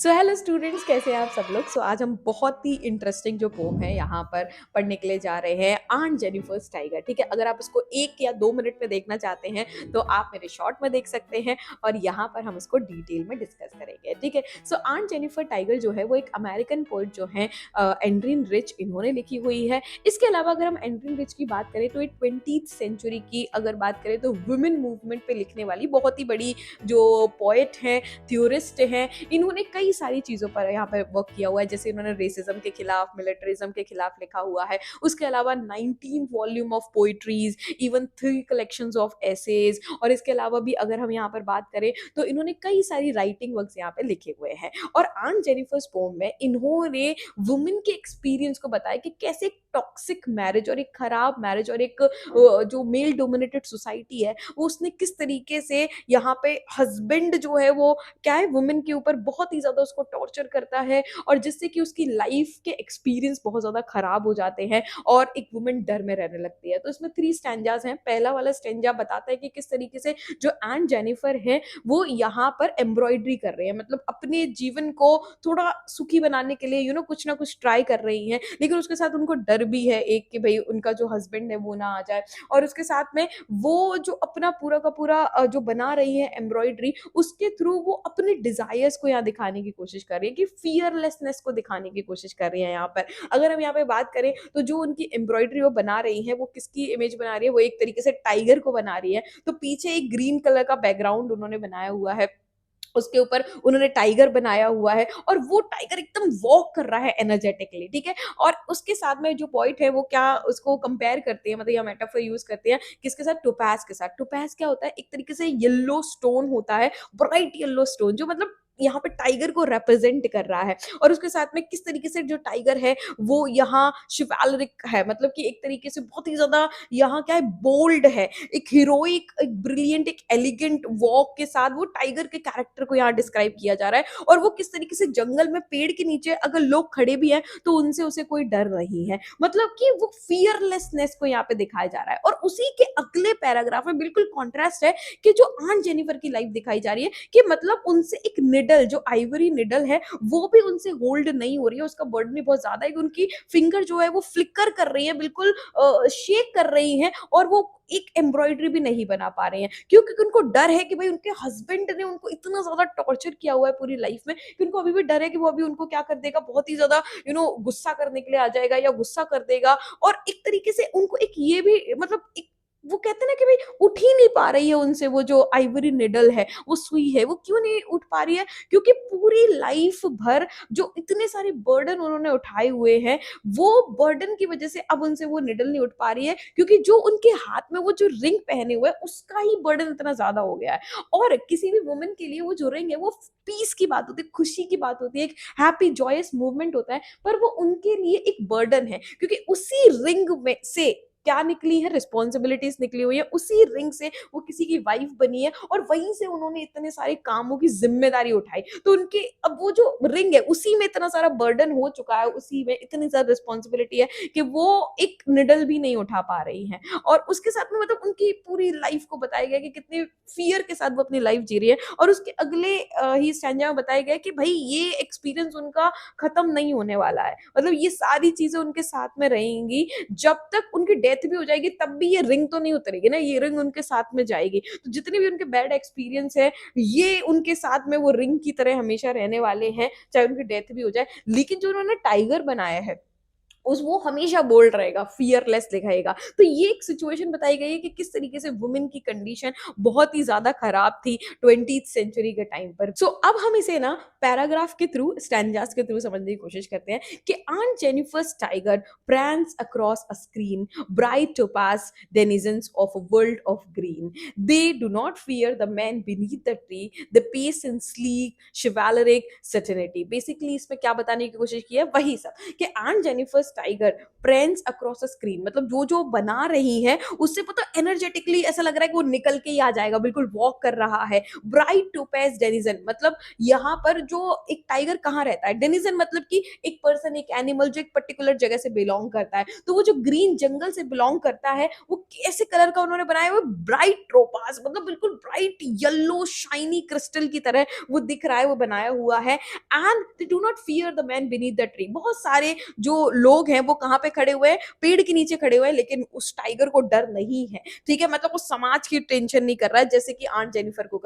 So hello students, कैसे हैं आप सब लोग। आज हम बहुत ही इंटरेस्टिंग जो पोम है यहाँ पर पढ़ने के लिए जा रहे हैं, आंट जेनिफर्स टाइगर। ठीक है, अगर आप इसको 1 या 2 मिनट में देखना चाहते हैं तो आप मेरे शॉर्ट में देख सकते हैं और यहाँ पर हम इसको डिटेल में डिस्कस करेंगे। ठीक है, सो आंट जेनिफर टाइगर जो है वो एक अमेरिकन पोइट जो है एंड्रिन रिच, इन्होंने लिखी हुई है। इसके अलावा अगर हम एंड्रिन रिच की बात करें तो ये 20th सेंचुरी की अगर बात करें तो वुमेन मूवमेंट पे लिखने वाली बहुत ही बड़ी जो पोएट है, थ्योरिस्ट हैं। इन्होंने कई सारी चीज़ों पर यहाँ पे वर्क किया हुआ है, जैसे इन्होंने रेसिज्म के खिलाफ, मिलिटरिज्म के खिलाफ लिखा हुआ है। उसके अलावा 19 volume of poetries, even 3 collections of essays, और इसके अलावा भी अगर हम यहाँ पर बात करें तो इन्होंने कई सारी राइटिंग वर्क्स यहाँ पे लिखे हुए हैं। और आंट जेनिफर्स पोम में इन्होंने वुमेन के एक्सपीरियंस को बताया कि कैसे एक टॉक्सिक मैरिज और एक खराब मैरिज और एक जो मेल डोमिनेटेड सोसाइटी है वो उसने किस तरीके से यहाँ पे हस्बैंड जो है वो क्या है वुमेन के ऊपर बहुत ही ज़्यादा उसको टॉर्चर करता है, और जिससे कि उसकी लाइफ के एक्सपीरियंस बहुत ज़्यादा खराब हो जाते हैं और एक वुमेन डर में रहने लगती है। तो इसमें 3 स्टैंजास हैं। पहला वाला स्टैंजा बताता है कि किस तरीके से जो एंट जेनिफर है वो यहाँ पर एम्ब्रॉयडरी कर रहे हैं, मतलब अपने जीवन को थोड़ा सुखी बनाने के लिए कुछ ना कुछ ट्राई कर रही हैं, लेकिन उसके साथ उनको डर भी है एक कि भाई उनका जो हस्बैंड है वो ना आ जाए। और उसके साथ में वो जो अपना पूरा का पूरा जो बना रही है एम्ब्रॉयडरी, उसके थ्रू वो अपने डिजायर्स को यहाँ दिखाने की कोशिश कर रही है, कि फियरलेसनेस को दिखाने की कोशिश कर रही है यहाँ पर। अगर हम यहाँ पे बात करें तो जो उनकी एम्ब्रॉयडरी वो बना रही है वो किसकी इमेज बना रही है, वो एक तरीके से टाइगर को बना रही है। तो पीछे एक ग्रीन कलर का बैकग्राउंड उन्होंने बनाया हुआ है, उसके ऊपर उन्होंने टाइगर बनाया हुआ है और वो टाइगर एकदम वॉक कर रहा है एनर्जेटिकली। ठीक है, और उसके साथ में जो पॉइंट है वो क्या उसको कंपेयर करते हैं, मतलब या मेटाफर यूज करते हैं किसके साथ, टोपैज के साथ। टोपैज क्या होता है, एक तरीके से येलो स्टोन होता है, ब्राइट येलो स्टोन, जो मतलब यहाँ पे टाइगर को रिप्रेजेंट कर रहा है। और उसके साथ में किस तरीके से जो टाइगर है वो यहाँ शिवालरिक है, मतलब कि एक तरीके से बहुत ही ज्यादा यहाँ क्या है, बोल्ड है, एक हीरोइक, एक ब्रिलियंट, एक एलिगेंट वॉक के साथ वो टाइगर के कैरेक्टर को यहाँ डिस्क्राइब किया जा रहा है। और वो किस तरीके से जंगल में पेड़ के नीचे अगर लोग खड़े भी हैं तो उनसे उसे कोई डर नहीं है, मतलब कि वो फियरलेसनेस को यहाँ पे दिखाया जा रहा है। और उसी के अगले पैराग्राफ में बिल्कुल कॉन्ट्रास्ट है कि जो आंट जेनिफर की लाइफ दिखाई जा रही है कि मतलब उनसे एक निडल, जो आइवरी निडल है वो भी उनसे होल्ड नहीं हो रही है, उसका बर्डन भी बहुत ज्यादा है कि उनकी फिंगर जो है वो फ्लिकर कर रही है, बिल्कुल शेक कर रही है, और वो एक एम्ब्रॉयडरी भी नहीं बना पा रहे हैं। क्यों? क्योंकि उनको डर है कि भाई उनके हस्बैंड ने उनको इतना ज्यादा टॉर्चर किया हुआ है पूरी लाइफ में कि उनको अभी भी डर है कि वो अभी उनको क्या कर देगा, बहुत ही ज्यादा गुस्सा करने के लिए आ जाएगा या गुस्सा कर देगा। और एक तरीके से उनको एक ये भी, मतलब एक वो कहते हैं ना कि भाई उठ ही नहीं पा रही है उनसे वो जो आइवरी निडल है, वो सुई है, वो क्यों नहीं उठ पा रही है? क्योंकि पूरी लाइफ भर जो इतने सारे बर्डन उन्होंने उठाए हुए हैं, वो बर्डन की वजह से अब उनसे वो निडल नहीं उठ पा रही है, क्योंकि जो उनके हाथ में वो जो रिंग पहने हुए है उसका ही बर्डन इतना ज्यादा हो गया है। और किसी भी वुमेन के लिए वो जो रिंग है वो पीस की बात होती है, खुशी की बात होती है, एक हैप्पी जॉयस मूवमेंट होता है, पर वो उनके लिए एक बर्डन है, क्योंकि उसी रिंग में से क्या निकली है, रिस्पॉन्सिबिलिटीज निकली हुई है, उसी रिंग से वो किसी की वाइफ बनी है और वहीं से उन्होंने इतने सारे कामों की जिम्मेदारी उठाई। तो उनके अब वो जो रिंग है उसी में इतना सारा बर्डन हो चुका है, उसी में इतनी ज्यादा रिस्पॉन्सिबिलिटी है कि वो एक निडल भी नहीं उठा पा रही है। और उसके साथ में मतलब उनकी पूरी लाइफ को बताया गया कि कितने फियर के साथ वो अपनी लाइफ जी रही है। और उसके अगले ही स्टैंजा में बताया गया कि भाई ये एक्सपीरियंस उनका खत्म नहीं होने वाला है, मतलब ये सारी चीजें उनके साथ में रहेंगी जब तक उनकी डेथ भी हो जाएगी, तब भी ये रिंग तो नहीं उतरेगी ना, ये रिंग उनके साथ में जाएगी। तो जितने भी उनके बैड एक्सपीरियंस है ये उनके साथ में वो रिंग की तरह हमेशा रहने वाले हैं, चाहे उनकी डेथ भी हो जाए। लेकिन जो उन्होंने टाइगर बनाया है उस वो हमेशा बोल्ड रहेगा, फियरलेस दिखाएगा। तो ये एक सिचुएशन बताई गई है कि किस तरीके से वुमेन की कंडीशन बहुत ही ज्यादा खराब थी 20th सेंचुरी के टाइम पर। अब हम इसे ना पैराग्राफ के थ्रू, स्टैंजास के थ्रू समझने की कोशिश करते हैं कि aunt Jennifer's tiger prance across a screen, bright topaz denizens of a world of green. They do not fear the man beneath the tree, the pace in sleek, chivalric certainty. Basically इसमें क्या बताने की कोशिश की है, वही सब कि Aunt Jennifer's tiger prance across a screen, मतलब जो जो बना रही है उससे पता एनर्जेटिकली ऐसा लग रहा है कि वो निकल के ही आ जाएगा, बिल्कुल वॉक कर रहा है। ब्राइट टोपेज डेनिजन, मतलब यहाँ पर जो एक टाइगर कहाँ रहता है, डेनिजन मतलब कि एक पर्सन, एक एनिमल जो एक पर्टिकुलर जगह से बिलोंग करता है। तो वो जो ग्रीन जंगल से बिलोंग करता है, वो कैसे कलर का उन्होंने बनाया हुआ है, ब्राइट टोपाज, मतलब बिल्कुल ब्राइट येलो शाइनी क्रिस्टल की तरह वो दिख रहा है, वो बनाया हुआ है। And they do not fear the man beneath the tree. बहुत सारे जो लोग हैं वो कहाँ पे खड़े हुए हैं, पेड़ के नीचे खड़े हुए हैं, लेकिन उस टाइगर को डर नहीं है, ठीक है। मतलब वो समाज की टेंशन नहीं कर रहा है, जैसे कि आंट जेनिफर को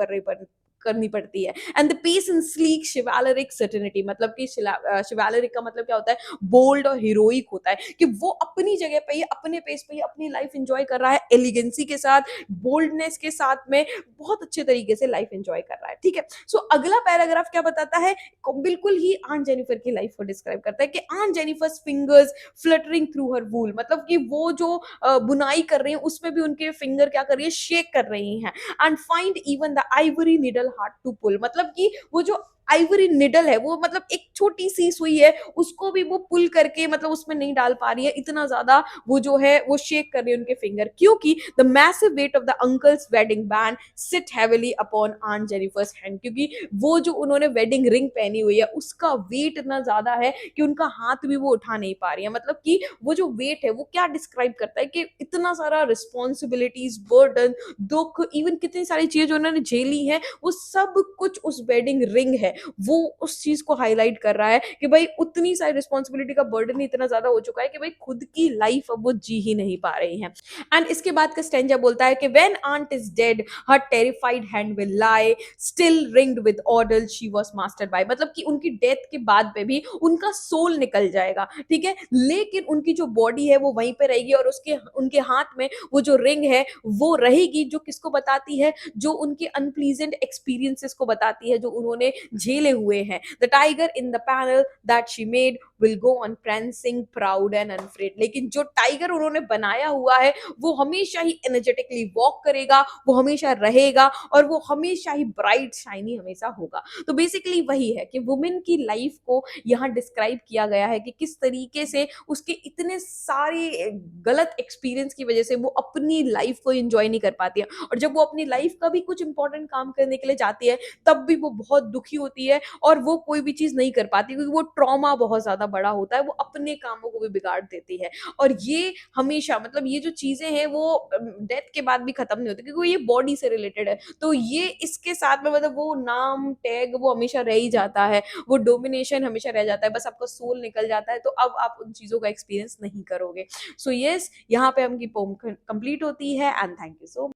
करनी पड़ती है। And the pace in sleek chivalric certainty, मतलब कि शिवालरिक का मतलब क्या होता है, बोल्ड और हीरोइक होता है, कि वो अपनी जगह पे ही, अपने पेस पे ही अपनी लाइफ एंजॉय कर रहा है, एलिगेंसी के साथ, बोल्डनेस के साथ में, बहुत अच्छे तरीके से लाइफ एंजॉय कर रहा है, ठीक है। सो अगला पैराग्राफ क्या बताता है, बिल्कुल ही आंट जेनिफर की लाइफ को डिस्क्राइब करता है कि aunt Jennifer's fingers fluttering through her wool, मतलब कि वो जो बुनाई कर रही है उसमें भी उनके फिंगर क्या कर रही है, शेक कर रही हैं। And find even the ivory needle hard to pull, मतलब कि वो जो आइवरी निडल है, वो मतलब एक छोटी सी सुई है, उसको भी वो पुल करके मतलब उसमें नहीं डाल पा रही है, इतना ज्यादा वो जो है वो शेक कर रही है उनके फिंगर, क्योंकि the massive weight of the uncle's wedding band sit heavily upon aunt Jennifer's hand, क्योंकि वो जो उन्होंने वेडिंग रिंग पहनी हुई है उसका वेट इतना ज्यादा है कि उनका हाथ भी वो उठा नहीं पा रही है। मतलब कि वो जो वेट है वो क्या डिस्क्राइब करता है कि इतना सारा रिस्पॉन्सिबिलिटीज, बर्डन, दुख, इवन कितनी सारी चीजें उन्होंने झेली है, वो सब कुछ उस वेडिंग रिंग है, वो उस चीज को हाईलाइट कर रहा है कि भाई उतनी सारी रिस्पॉन्सिबिलिटी का बर्डन इतना ज्यादा हो चुका है कि भाई खुद की लाइफ अब वो जी ही नहीं पा रही हैं। एंड इसके बाद का स्टेंजा बोलता है कि when aunt is dead her terrified hand will lie still ringed with order she was mastered by, मतलब कि उनकी डेथ के बाद में भी उनका सोल निकल जाएगा, ठीक है, लेकिन उनकी जो बॉडी है वो वहीं पे रहेगी, और उसके उनके हाथ में वो जो रिंग है वो रहेगी, जो किसको बताती है, जो उनके अनप्लीजेंट एक्सपीरियंसेस को बताती है जो उन्होंने झेले हुए हैं। The tiger in the panel that she made will go on prancing proud and unafraid, लेकिन जो टाइगर उन्होंने बनाया हुआ है वो हमेशा ही एनर्जेटिकली वॉक करेगा, वो हमेशा रहेगा, और वो हमेशा ही ब्राइट शाइनी हमेशा होगा। तो बेसिकली वही है कि वुमेन की लाइफ को यहाँ डिस्क्राइब किया गया है कि किस तरीके से उसके इतने सारे गलत एक्सपीरियंस की वजह से वो अपनी लाइफ को एंजॉय नहीं कर पाती है, और जब वो अपनी लाइफ का भी कुछ इंपॉर्टेंट काम करने के लिए जाती है तब भी वो बहुत दुखी होती है, और वो कोई भी चीज नहीं कर पाती क्योंकि वो ट्रॉमा बहुत ज्यादा बड़ा होता है, वो अपने कामों को भी बिगाड़ देती है। और ये हमेशा, मतलब ये जो चीजें हैं वो डेथ के बाद भी खत्म नहीं होती, क्योंकि ये बॉडी से रिलेटेड है, तो ये इसके साथ में मतलब वो नाम टैग वो हमेशा रह ही जाता है, वो डोमिनेशन हमेशा रह जाता है, बस आपका सोल निकल जाता है, तो अब आप उन चीजों का एक्सपीरियंस नहीं करोगे। सो यस, यहाँ पे हमकी पोम कंप्लीट होती है, एंड थैंक यू सो